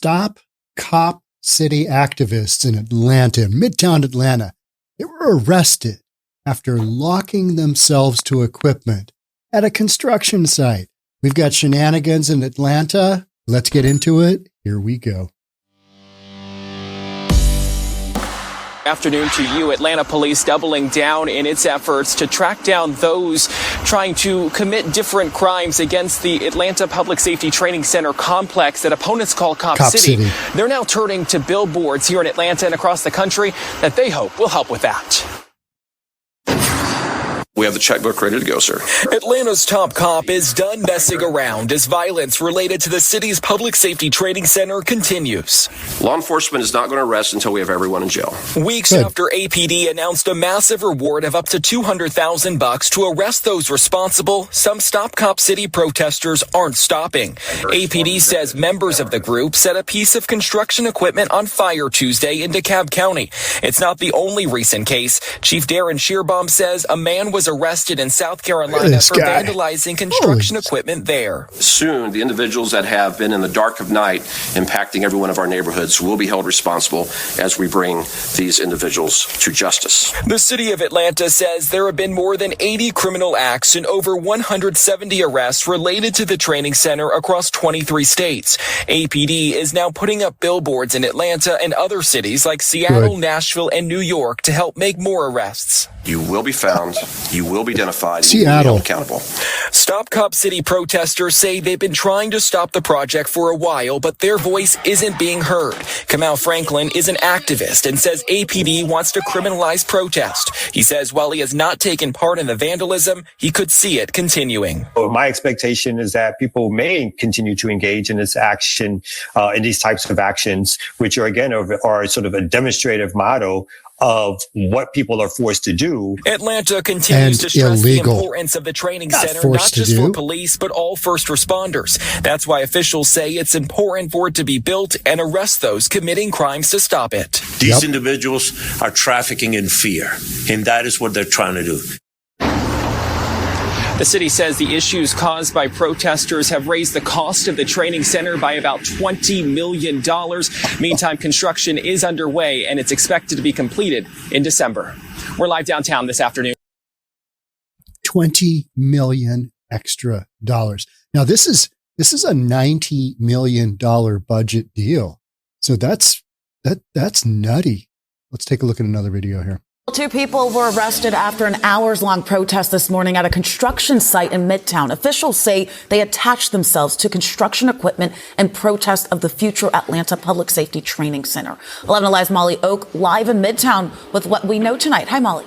Stop Cop City activists in Atlanta, Midtown Atlanta. They were arrested after locking themselves to equipment at a construction site. We've got shenanigans in Atlanta. Let's get into it. Here we go. Afternoon to you. Atlanta police doubling down in its efforts to track down those trying to commit different crimes against the Atlanta Public Safety Training Center complex that opponents call Cop City. They're now turning to billboards here in Atlanta and across the country that they hope will help with that. We have the checkbook ready to go, sir. Atlanta's top cop is done messing around as violence related to the city's public safety training center continues. Law enforcement is not going to arrest until we have everyone in jail. Weeks after APD announced a massive reward of up to $200,000 to arrest those responsible, some Stop Cop City protesters aren't stopping. APD says members of the group set a piece of construction equipment on fire Tuesday in DeKalb County. It's not the only recent case. Chief Darren Shearbaum says a man was arrested in South Carolina for vandalizing construction equipment there. Soon, the individuals that have been in the dark of night impacting every one of our neighborhoods will be held responsible as we bring these individuals to justice. The city of Atlanta says there have been more than 80 criminal acts and over 170 arrests related to the training center across 23 states. APD is now putting up billboards in Atlanta and other cities like Seattle, Nashville, and New York to help make more arrests. You will be found, you will be identified, and Seattle. you will be held accountable. Stop Cop City protesters say they've been trying to stop the project for a while, but their voice isn't being heard. Kamal Franklin is an activist and says APD wants to criminalize protest. He says while he has not taken part in the vandalism, he could see it continuing. My expectation is that people may continue to engage in this action, in these types of actions, which are, again, are sort of a demonstrative model of what people are forced to do. Atlanta continues to stress the importance of the training center, not just for police, but all first responders. That's why officials say it's important for it to be built and arrest those committing crimes to stop it. These individuals are trafficking in fear, and that is what they're trying to do. The city says the issues caused by protesters have raised the cost of the training center by about $20 million. Meantime, construction is underway and it's expected to be completed in December. We're live downtown this afternoon. $20 million extra dollars. Now this is a $90 million budget deal. So that's nutty. Let's take a look at another video here. 2 people were arrested after an hours-long protest this morning at a construction site in Midtown. Officials say they attached themselves to construction equipment in protest of the future Atlanta Public Safety Training Center. 11 Alive's Molly Oak live in Midtown with what we know tonight. Hi, Molly.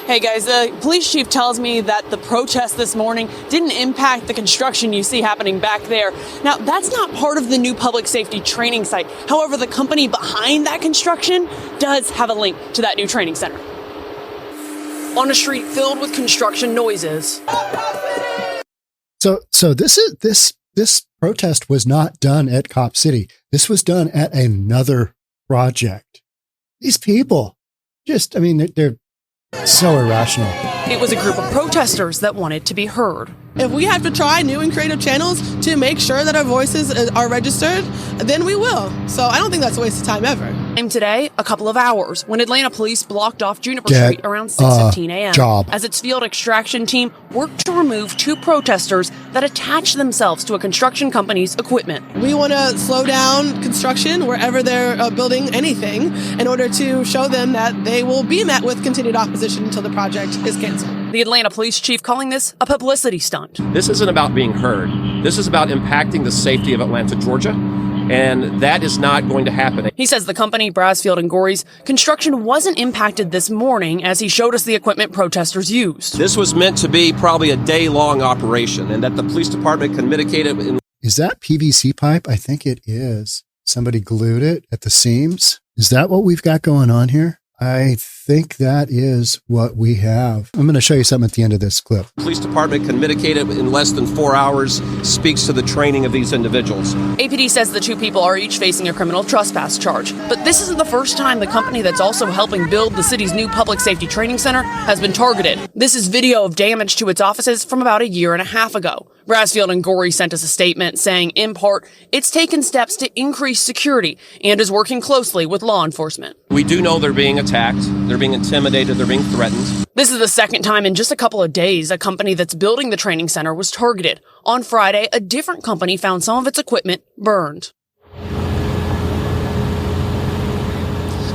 Hey guys, the police chief tells me that the protest this morning didn't impact the construction you see happening back there. Now, that's not part of the new public safety training site. However, the company behind that construction does have a link to that new training center. On a street filled with construction noises. So this protest was not done at Cop City. This was done at another project. These people they're so irrational. It was a group of protesters that wanted to be heard. If we have to try new and creative channels to make sure that our voices are registered, then we will. So I don't think that's a waste of time ever. And today, a couple of hours, when Atlanta police blocked off Juniper Street around 6:15 a.m. as its field extraction team worked to remove 2 protesters that attached themselves to a construction company's equipment. We want to slow down construction wherever they're building anything in order to show them that they will be met with continued opposition until the project is canceled. The Atlanta police chief calling this a publicity stunt. This isn't about being heard. This is about impacting the safety of Atlanta, Georgia, and that is not going to happen. He says the company, Brasfield and Gorey's, construction wasn't impacted this morning as he showed us the equipment protesters used. This was meant to be probably a day-long operation, and that the police department can mitigate it. Is that PVC pipe? I think it is. Somebody glued it at the seams. Is that what we've got going on here? I think that is what we have. I'm going to show you something at the end of this clip. Police department can mitigate it in less than 4 hours, speaks to the training of these individuals. APD says the two people are each facing a criminal trespass charge. But this isn't the first time the company that's also helping build the city's new public safety training center has been targeted. This is video of damage to its offices from about a year and a half ago. Brassfield and Gorey sent us a statement saying, in part, it's taken steps to increase security and is working closely with law enforcement. We do know they're being attacked, they're being intimidated, they're being threatened. This is the second time in just a couple of days a company that's building the training center was targeted. On Friday, a different company found some of its equipment burned.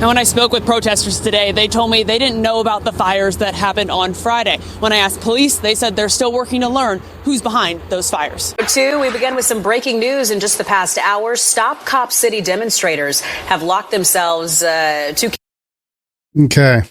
Now, when I spoke with protesters today, they told me they didn't know about the fires that happened on Friday. When I asked police, they said they're still working to learn who's behind those fires. We begin with some breaking news in just the past hour. Stop Cop City demonstrators have locked themselves to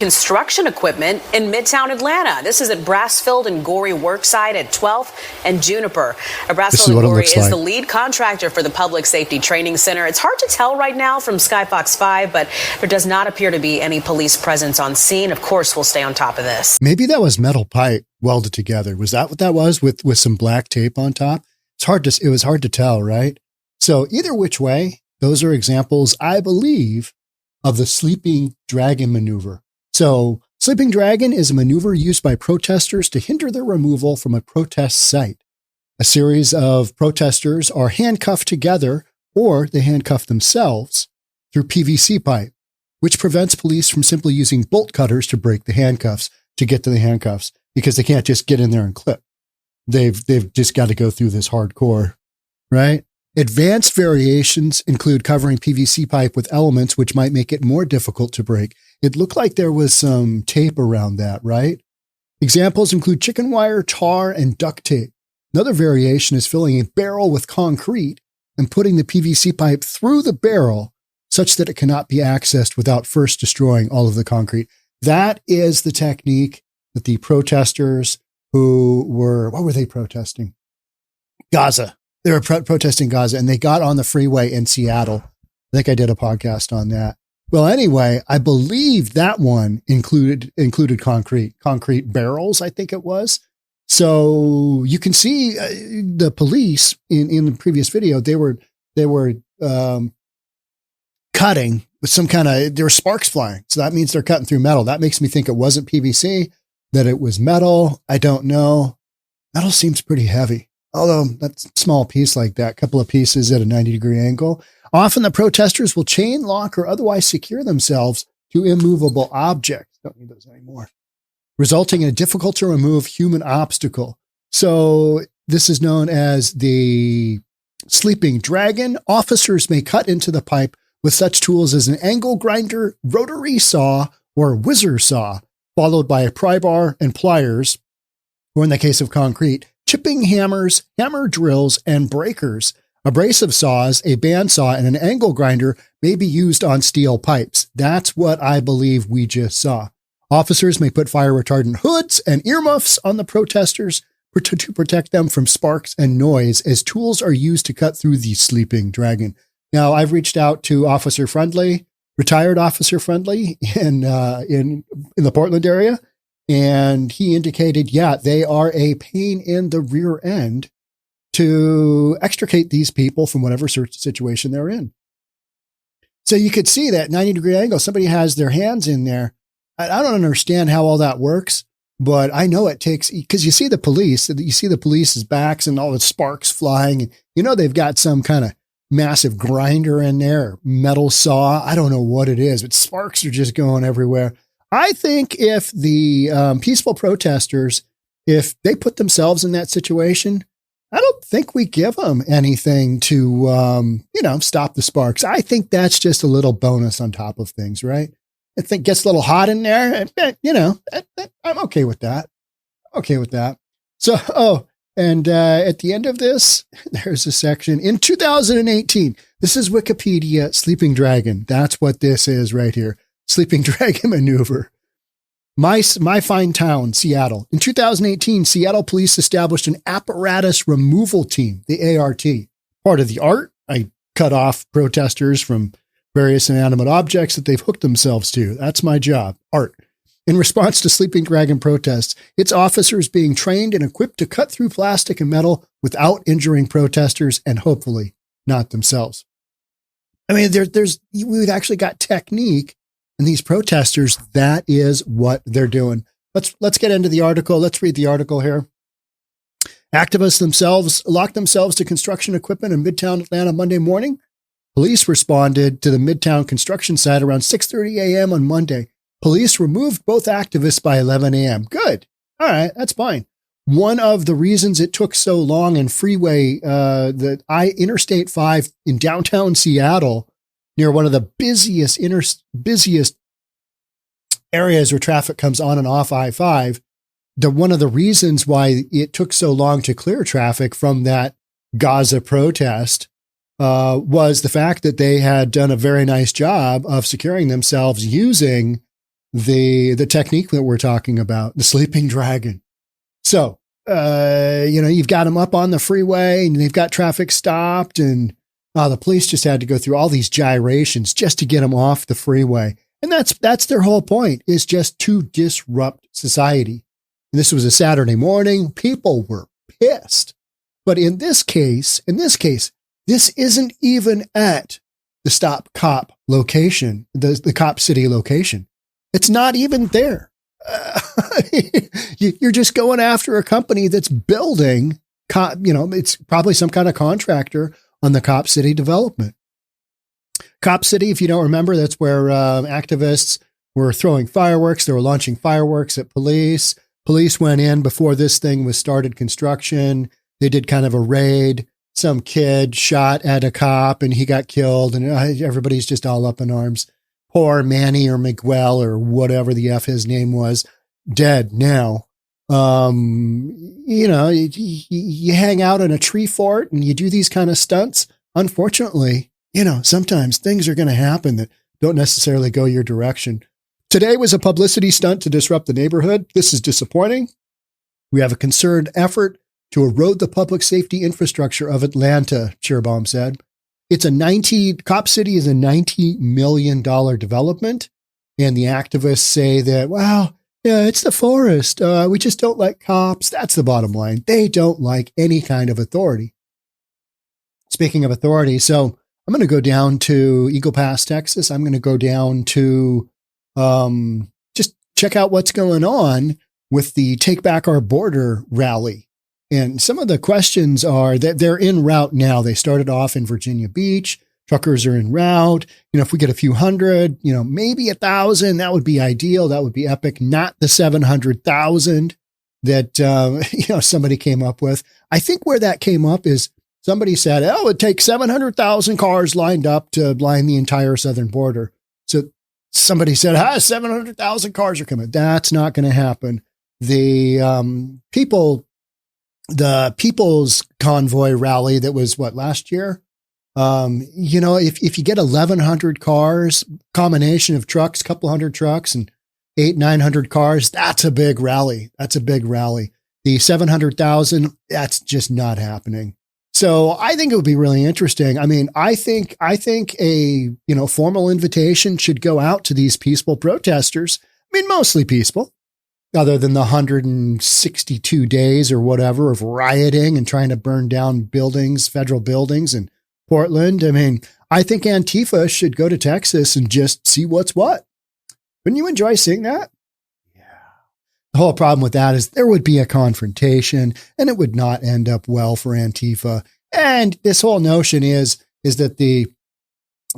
construction equipment in Midtown Atlanta. This is at Brassfield and Gorey Worksite at 12th and Juniper. Brassfield and Gorey is the lead contractor for the Public Safety Training Center. It's hard to tell right now from Skyfox 5, but there does not appear to be any police presence on scene. Of course, we'll stay on top of this. Maybe that was metal pipe welded together. Was that what that was with some black tape on top? It was hard to tell, right? So either which way, those are examples, I believe, of the sleeping dragon maneuver. So sleeping dragon is a maneuver used by protesters to hinder their removal from a protest site. A series of protesters are handcuffed together or they handcuff themselves through PVC pipe, which prevents police from simply using bolt cutters to break the handcuffs to get to the handcuffs because they can't just get in there and clip. They've just got to go through this hardcore, right? Advanced variations include covering PVC pipe with elements which might make it more difficult to break. It looked like there was some tape around that, right? Examples include chicken wire, tar, and duct tape. Another variation is filling a barrel with concrete and putting the PVC pipe through the barrel such that it cannot be accessed without first destroying all of the concrete. That is the technique that the protesters what were they protesting? Gaza. They were protesting Gaza, and they got on the freeway in Seattle. I think I did a podcast on that. Well, anyway, I believe that one included concrete barrels, I think it was. So you can see the police in the previous video, they were cutting with some there were sparks flying. So that means they're cutting through metal. That makes me think it wasn't PVC, that it was metal. I don't know. Metal seems pretty heavy. Although that's a small piece like that, a couple of pieces at a 90-degree angle. Often the protesters will chain lock or otherwise secure themselves to immovable objects. Don't need those anymore. Resulting in a difficult to remove human obstacle. So this is known as the sleeping dragon. Officers may cut into the pipe with such tools as an angle grinder, rotary saw, or whizzer saw, followed by a pry bar and pliers, or in the case of concrete, chipping hammers, hammer drills, and breakers. Abrasive saws, a bandsaw, and an angle grinder may be used on steel pipes. That's what I believe we just saw. Officers may put fire retardant hoods and earmuffs on the protesters to protect them from sparks and noise as tools are used to cut through the sleeping dragon. Now, I've reached out to Officer Friendly, retired Officer Friendly in the Portland area. And he indicated, they are a pain in the rear end to extricate these people from whatever situation they're in. So you could see that 90-degree angle. Somebody has their hands in there. I don't understand how all that works, but I know it takes, because you see the police's backs and all the sparks flying. They've got some kind of massive grinder in there, metal saw. I don't know what it is, but sparks are just going everywhere. I think if the peaceful protesters, if they put themselves in that situation, I don't think we give them anything to, stop the sparks. I think that's just a little bonus on top of things, right? I think it gets a little hot in there. I'm okay with that. So, at the end of this, there's a section in 2018. This is Wikipedia Sleeping Dragon. That's what this is right here. Sleeping dragon maneuver. My fine town, Seattle. In 2018, Seattle police established an apparatus removal team, the ART. Part of the art, I cut off protesters from various inanimate objects that they've hooked themselves to. That's my job, art. In response to Sleeping Dragon protests, its officers being trained and equipped to cut through plastic and metal without injuring protesters and hopefully not themselves. I mean, we've actually got technique in these protesters. That is what they're doing. Let's get into the article. Let's read the article here. Activists themselves locked themselves to construction equipment in Midtown Atlanta Monday morning. Police responded to the Midtown construction site around 6:30 a.m. on Monday. Police removed both activists by 11 a.m. Good. All right, that's fine. One of the reasons it took so long in freeway, Interstate 5 in downtown Seattle, near one of the busiest areas where traffic comes on and off I-5, one of the reasons why it took so long to clear traffic from that Gaza protest was the fact that they had done a very nice job of securing themselves using the technique that we're talking about, the Sleeping Dragon. So, you've got them up on the freeway and they've got traffic stopped, and the police just had to go through all these gyrations just to get them off the freeway. And that's their whole point, is just to disrupt society. And this was a Saturday morning. People were pissed. But in this case, this isn't even at the Stop Cop location, the Cop City location. It's not even there. You're just going after a company that's building, it's probably some kind of contractor on the Cop City development. Cop City, if you don't remember, that's where activists were throwing fireworks. They were launching fireworks at police. Police went in before this thing was started construction. They did kind of a raid. Some kid shot at a cop and he got killed, and everybody's just all up in arms. Poor Manny or Miguel or whatever the F his name was, dead now. You hang out in a tree fort and you do these kind of stunts. Unfortunately, sometimes things are going to happen that don't necessarily go your direction. Today was a publicity stunt to disrupt the neighborhood. This is disappointing. We have a concerted effort to erode the public safety infrastructure of Atlanta, Schierbaum said. Cop City is a $90 million development. And the activists say that, it's the forest. We just don't like cops. That's the bottom line. They don't like any kind of authority. Speaking of authority, so I'm going to go down to Eagle Pass, Texas. I'm going to go down to just check out what's going on with the Take Back Our Border rally. And some of the questions are that they're en route now. They started off in Virginia Beach. Truckers are en route. If we get a few hundred, maybe 1,000, that would be ideal. That would be epic. Not the 700,000 that, somebody came up with. I think where that came up is somebody said, it would take 700,000 cars lined up to line the entire southern border. So somebody said, 700,000 cars are coming. That's not going to happen. The People's Convoy rally that was last year? If you get 1,100 cars, combination of trucks, couple hundred trucks and 800-900 cars, that's a big rally. That's a big rally. The 700,000, that's just not happening. So I think it would be really interesting. I mean, I think a, formal invitation should go out to these peaceful protesters. I mean, mostly peaceful, other than the 162 days or whatever of rioting and trying to burn down buildings, federal buildings in Portland. I mean, I think Antifa should go to Texas and just see what's what. Wouldn't you enjoy seeing that? Yeah. The whole problem with that is there would be a confrontation and it would not end up well for Antifa. And this whole notion is that the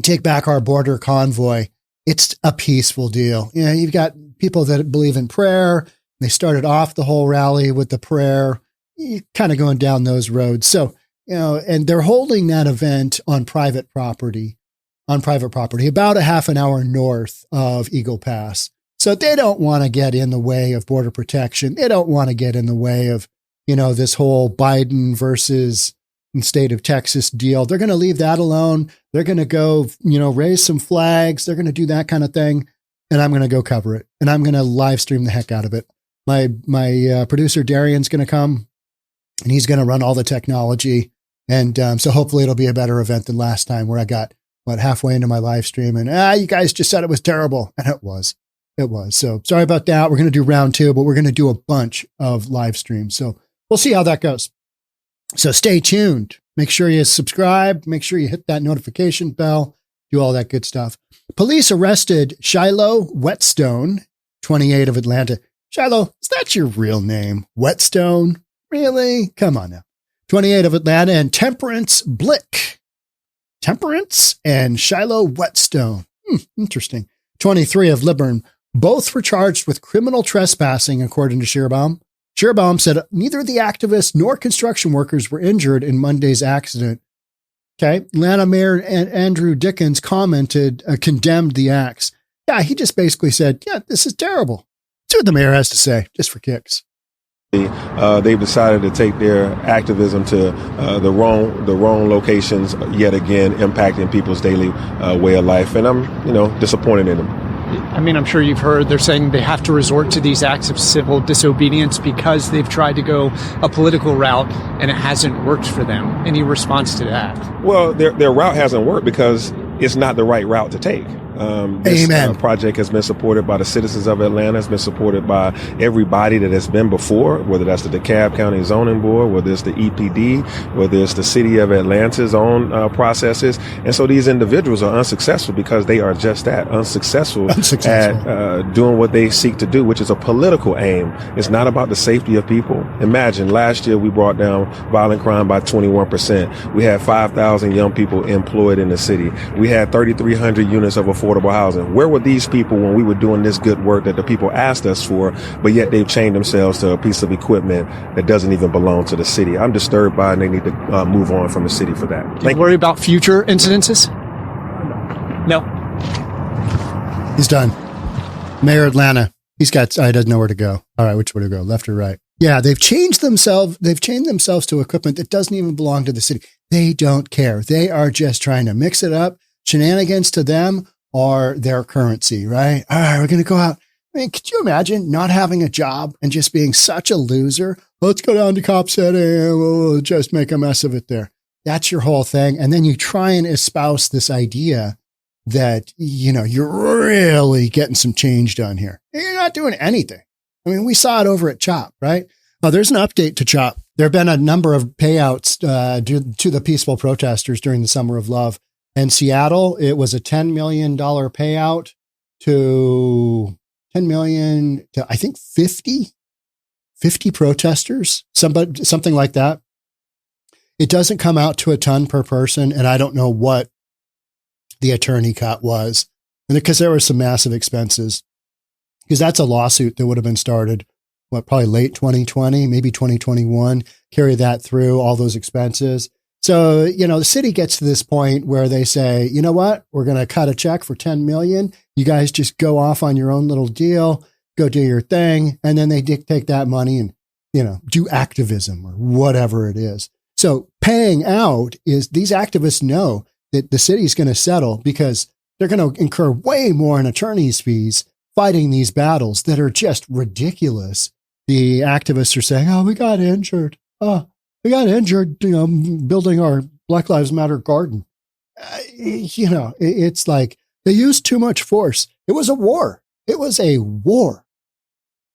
Take Back Our Border convoy, it's a peaceful deal. You've got people that believe in prayer. They started off the whole rally with the prayer, kind of going down those roads. So, and they're holding that event on private property, about a half an hour north of Eagle Pass. So they don't want to get in the way of border protection. They don't want to get in the way of, this whole Biden versus state of Texas deal. They're going to leave that alone. They're going to go, raise some flags. They're going to do that kind of thing. And I'm going to go cover it. And I'm going to live stream the heck out of it. My producer, Darian's going to come and he's going to run all the technology. And so hopefully it'll be a better event than last time where I got halfway into my live stream, and you guys just said it was terrible. And it was. So sorry about that. We're going to do round 2, but we're going to do a bunch of live streams. So we'll see how that goes. So stay tuned. Make sure you subscribe. Make sure you hit that notification bell. Do all that good stuff. Police arrested Shiloh Whetstone, 28 of Atlanta. Shiloh, is that your real name? Whetstone? Really? Come on now. 28 of Atlanta, and Temperance Blick. Temperance and Shiloh Whetstone. Interesting. 23 of Liburn. Both were charged with criminal trespassing, according to Schierbaum. Schierbaum said neither the activists nor construction workers were injured in Monday's accident. Okay. Atlanta Mayor Andrew Dickens condemned the acts. Yeah, he just basically said, yeah, this is terrible. That's what the mayor has to say, just for kicks. They've decided to take their activism to the wrong locations, yet again impacting people's daily way of life, and I'm disappointed in them. I mean, I'm sure you've heard they're saying they have to resort to these acts of civil disobedience because they've tried to go a political route and it hasn't worked for them. Any response to that? Well, their route hasn't worked because it's not the right route to take. This project has been supported by the citizens of Atlanta. It's been supported by everybody that has been before, whether that's the DeKalb County Zoning Board, whether it's the EPD, whether it's the City of Atlanta's own processes. And so these individuals are unsuccessful because they are just that, unsuccessful. At doing what they seek to do, which is a political aim. It's not about the safety of people. Imagine last year we brought down violent crime by 21%. We had 5,000 young people employed in the city. We had 3,300 units of affordable housing. Where were these people when we were doing this good work that the people asked us for, but yet they've chained themselves to a piece of equipment that doesn't even belong to the city? I'm disturbed by it, and they need to move on from the city for that. Do you worry about future incidences? No. He's done. Mayor Atlanta. He doesn't know where to go. All right, which way to go, left or right? Yeah, they've chained themselves to equipment that doesn't even belong to the city. They don't care. They are just trying to mix it up. Shenanigans to them are their currency, right? All right, we're going to go out. I mean, could you imagine not having a job and just being such a loser? Let's go down to Cop City and we'll just make a mess of it there. That's your whole thing. And then you try and espouse this idea that, you're really getting some change done here. You're not doing anything. I mean, we saw it over at CHOP, right? Oh, there's an update to CHOP. There have been a number of payouts to the peaceful protesters during the Summer of Love. In Seattle, it was a $10 million payout to 10 million to, I think, 50 protesters, something like that. It doesn't come out to a ton per person, and I don't know what the attorney cut was, and because there were some massive expenses, because that's a lawsuit that would have been started, probably late 2020, maybe 2021, carry that through all those expenses. So, the city gets to this point where they say, you know what, we're going to cut a check for 10 million. You guys just go off on your own little deal, go do your thing. And then they take that money and, do activism or whatever it is. So paying out is, these activists know that the city's going to settle because they're going to incur way more in attorney's fees fighting these battles that are just ridiculous. The activists are saying, oh, we got injured. Building our Black Lives Matter garden. It's like they used too much force. It was a war.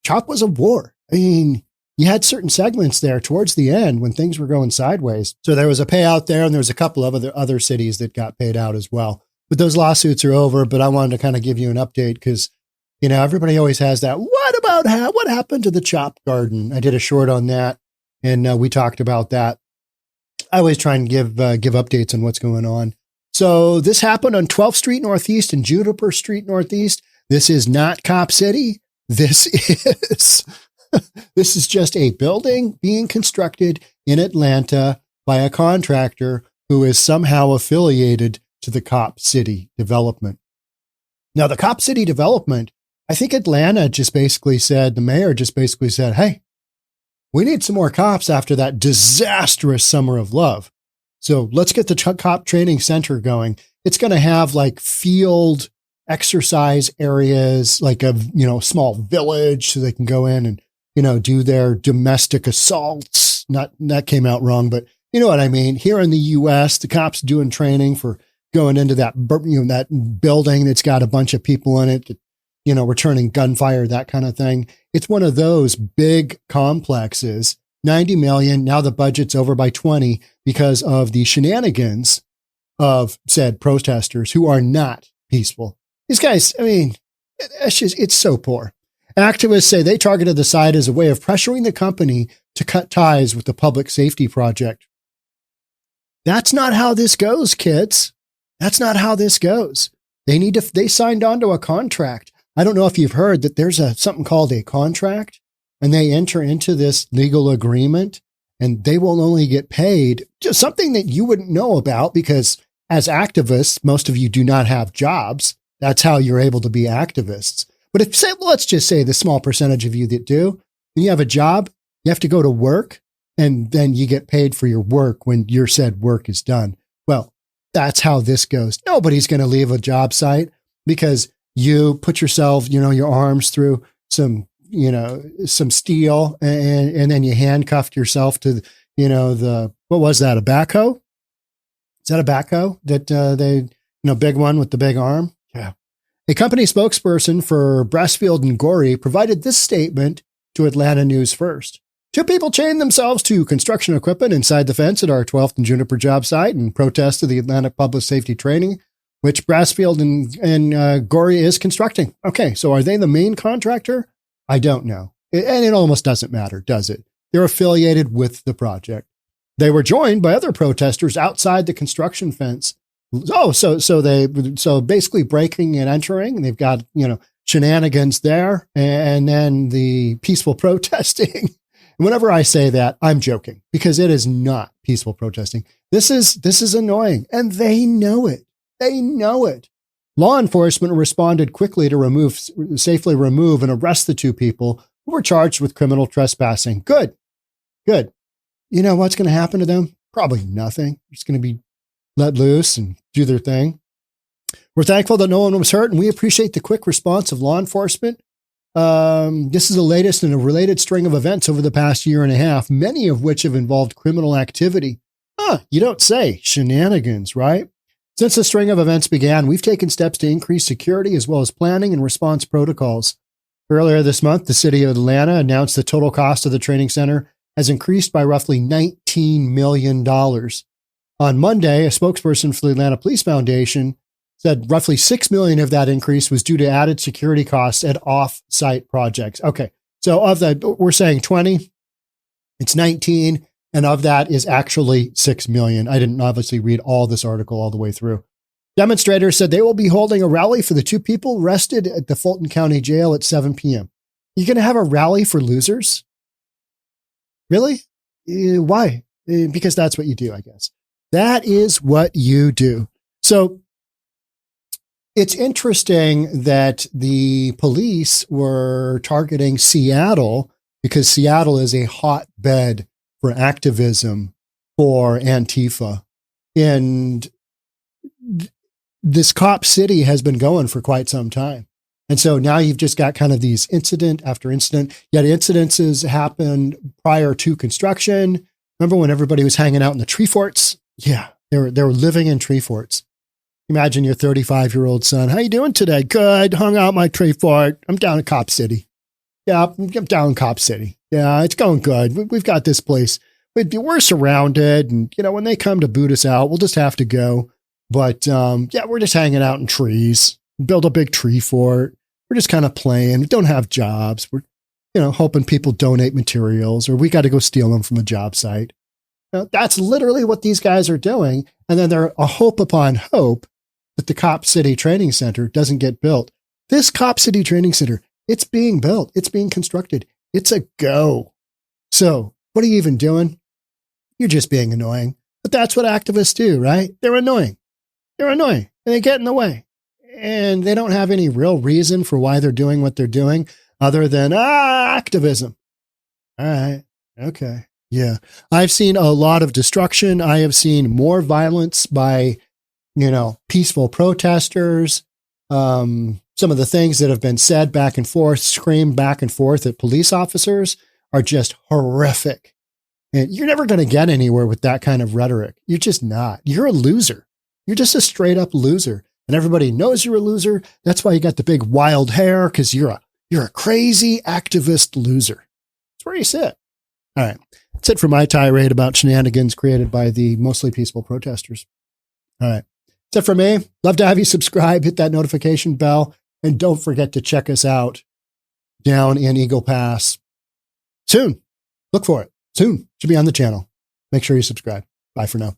CHOP was a war. I mean, you had certain segments there towards the end when things were going sideways. So there was a payout there, and there was a couple of other cities that got paid out as well. But those lawsuits are over. But I wanted to kind of give you an update because, everybody always has that. What happened to the CHOP garden? I did a short on that, and we talked about that. I always try and give updates on what's going on. So this happened on 12th Street Northeast and Juniper Street Northeast. This is not Cop City. This is just a building being constructed in Atlanta by a contractor who is somehow affiliated to the Cop City development. Now, the Cop City development, I think Atlanta the mayor just basically said, hey, we need some more cops after that disastrous Summer of Love. So let's get the cop training center going. It's going to have like field exercise areas, like a, small village so they can go in and, do their domestic assaults. Not that came out wrong, but you know what I mean? Here in the US, the cops doing training for going into that, that building that's got a bunch of people in it, returning gunfire, that kind of thing. It's one of those big complexes, 90 million. Now the budget's over by 20 because of the shenanigans of said protesters who are not peaceful. These guys, I mean, it's so poor. Activists say they targeted the site as a way of pressuring the company to cut ties with the public safety project. That's not how this goes, kids. That's not how this goes. They signed on to a contract. I don't know if you've heard that there's something called a contract, and they enter into this legal agreement, and they will only get paid just something that you wouldn't know about, because as activists, most of you do not have jobs. That's how you're able to be activists. But let's just say the small percentage of you that do, when you have a job, you have to go to work, and then you get paid for your work when your said work is done. Well, that's how this goes. Nobody's going to leave a job site because you put yourself, your arms through some steel, and then you handcuffed yourself to, what was that? A backhoe? Is that a backhoe that big one with the big arm? Yeah. A company spokesperson for Brassfield and Gorey provided this statement to Atlanta News First. 2 people chained themselves to construction equipment inside the fence at our 12th and Juniper job site in protest of the Atlanta Public Safety Training, which Brassfield and Gorey is constructing. Okay, so are they the main contractor? I don't know. And it almost doesn't matter, does it? They're affiliated with the project. They were joined by other protesters outside the construction fence. Oh, so basically breaking and entering. They've got, shenanigans there, and then the peaceful protesting. Whenever I say that, I'm joking, because it is not peaceful protesting. This is annoying, and they know it. They know it. Law enforcement responded quickly to safely remove and arrest the 2 people who were charged with criminal trespassing. Good. You know what's going to happen to them? Probably nothing. They're just going to be let loose and do their thing. We're thankful that no one was hurt, and we appreciate the quick response of law enforcement. This is the latest in a related string of events over the past year and a half, many of which have involved criminal activity. You don't say. Shenanigans, right? Since the string of events began, we've taken steps to increase security as well as planning and response protocols. Earlier this month, the city of Atlanta announced the total cost of the training center has increased by roughly $19 million. On Monday, a spokesperson for the Atlanta Police Foundation said roughly $6 million of that increase was due to added security costs at off-site projects. Okay, so of that, we're saying 20, it's 19, and of that is actually $6 million. I didn't obviously read all this article all the way through. Demonstrators said they will be holding a rally for the 2 people arrested at the Fulton County Jail at 7 p.m. You're going to have a rally for losers? Really? Why? Because that's what you do, I guess. That is what you do. So it's interesting that the police were targeting Seattle because Seattle is a hotbed for activism for Antifa. And this cop city has been going for quite some time. And so now you've just got kind of these incident after incident, yet incidences happened prior to construction. Remember when everybody was hanging out in the tree forts? Yeah, they were living in tree forts. Imagine your 35-year-old son. How you doing today? Good. Hung out my tree fort. I'm down in Cop City. Yeah, I'm down in Cop City. Yeah, it's going good. We've got this place. We're surrounded. And, when they come to boot us out, we'll just have to go. But, we're just hanging out in trees. Build a big tree fort. We're just kind of playing. We don't have jobs. We're, hoping people donate materials, or we got to go steal them from a job site. That's literally what these guys are doing. And then they're a hope upon hope that the Cop City Training Center doesn't get built. This Cop City Training Center, it's being built. It's being constructed. It's a go. So what are you even doing? You're just being annoying. But that's what activists do, right? They're annoying. They're annoying. And they get in the way. And they don't have any real reason for why they're doing what they're doing other than activism. All right. Okay. Yeah. I've seen a lot of destruction. I have seen more violence by peaceful protesters. Some of the things that have been said back and forth, screamed back and forth at police officers are just horrific. And you're never going to get anywhere with that kind of rhetoric. You're just not. You're a loser. You're just a straight up loser. And everybody knows you're a loser. That's why you got the big wild hair, because you're a crazy activist loser. That's where you sit. All right. That's it for my tirade about shenanigans created by the mostly peaceful protesters. All right. That's it for me. Love to have you subscribe, hit that notification bell, and don't forget to check us out down in Eagle Pass soon. Look for it soon. Should be on the channel. Make sure you subscribe. Bye for now.